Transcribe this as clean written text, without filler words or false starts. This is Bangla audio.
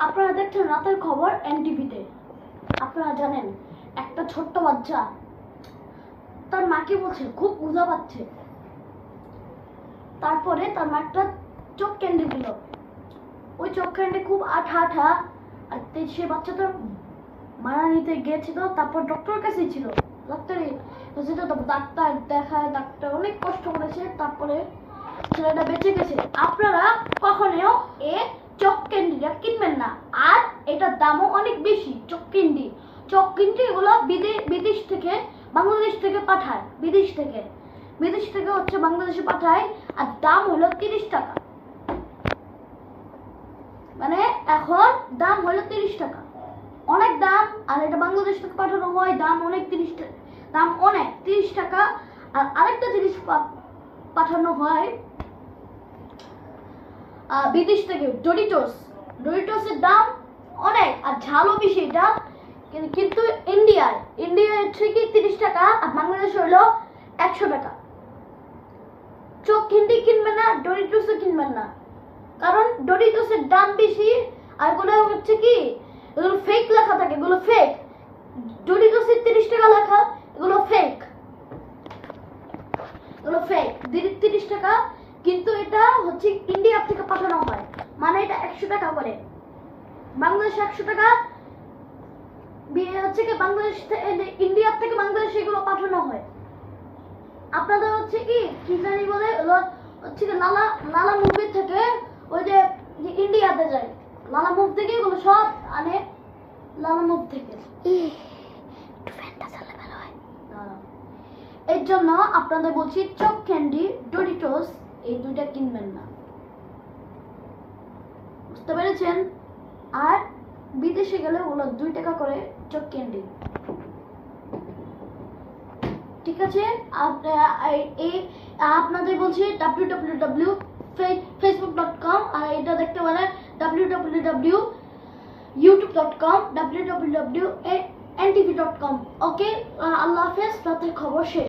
আপনারা দেখছেন রাতের খবর এনটিভিতে। আপনারা জানেন একটা ছোট্ট বাচ্চা তার মাকে বলছে খুব ক্ষুধা পাচ্ছে, তারপরে তার মা একটা চোখ ক্যান্ডি দিল। ওই চোখ ক্যান্ডি খুব আঠা আঠা, আর সে বাচ্চাটা মারা নিতে গিয়েছিল। তারপর ডক্টরের কাছেই ছিল, ডাক্তার দেখায়, ডাক্তার অনেক কষ্ট করেছে, তারপরে ছেলেটা বেঁচে গেছে। আপনারা কখনো এ চক ক্যান্ডিটা কিনবেন না, আর এটার দামও অনেক বেশি। চক ক্যান্ডি এগুলো বিদেশ থেকে বাংলাদেশ থেকে পাঠায়, বিদেশ থেকে হচ্ছে বাংলাদেশে পাঠায়, আর দাম হলো 30 টাকা। মানে এখন দাম হলো 30 টাকা, অনেক দাম। আর এটা বাংলাদেশ থেকে পাঠানো হয়, দাম অনেক 30 টাকা। আর আরেকটা জিনিস পাঠানো হয় বিদেশ থেকে, ডরিটোসের দাম অনেক আর ঝালও বেশি এটা, কিন্তু ইন্ডিয়ায় হচ্ছে কি 30 টাকা, আর বাংলাদেশ হলো 100 টাকা। চোখ ক্যান্ডি কিনবেন না, ডরিটোসও কিনবেন না, কারণ ডরিটোসের দাম বেশি। আর এগুলো হচ্ছে কি, এগুলো ফেক লেখা থাকে, এগুলো ফেক। ডরিটোসের 30 টাকা লেখা, এগুলো ফেক 30 টাকা। কিন্তু এটা হচ্ছে ইন্ডিয়া থেকে পাঠানো হয়, মানে এটা 100 টাকা করে। বাংলাদেশে 100 টাকা, হচ্ছে কি বাংলাদেশ ইন্ডিয়া থেকে বাংলাদেশে এগুলো পাঠানো হয়। আপনাদের হচ্ছে কি জানি বলে, হচ্ছে কি লালা মুভি থেকে, ওই যে ইন্ডিয়াতে যায়, লালা মুভ থেকে এগুলো সব আনে, লালা মুভ থেকে। এর জন্য আপনাদের বলছি চক ক্যান্ডি, ডরিটোস এই দুইটা কিনবেন না, বুঝতে পেরেছেন? আর বিদেশে গেলে ওগুলো 2 টাকা করে চক ক্যান্ডি, ঠিক আছে? আপনাদের বলছি www.facebook.com, আর এটা দেখতে পারেন www.youtube.com, www.ntv.com। ওকে, আল্লাহ হাফেজ। রাতের খবর শেষ।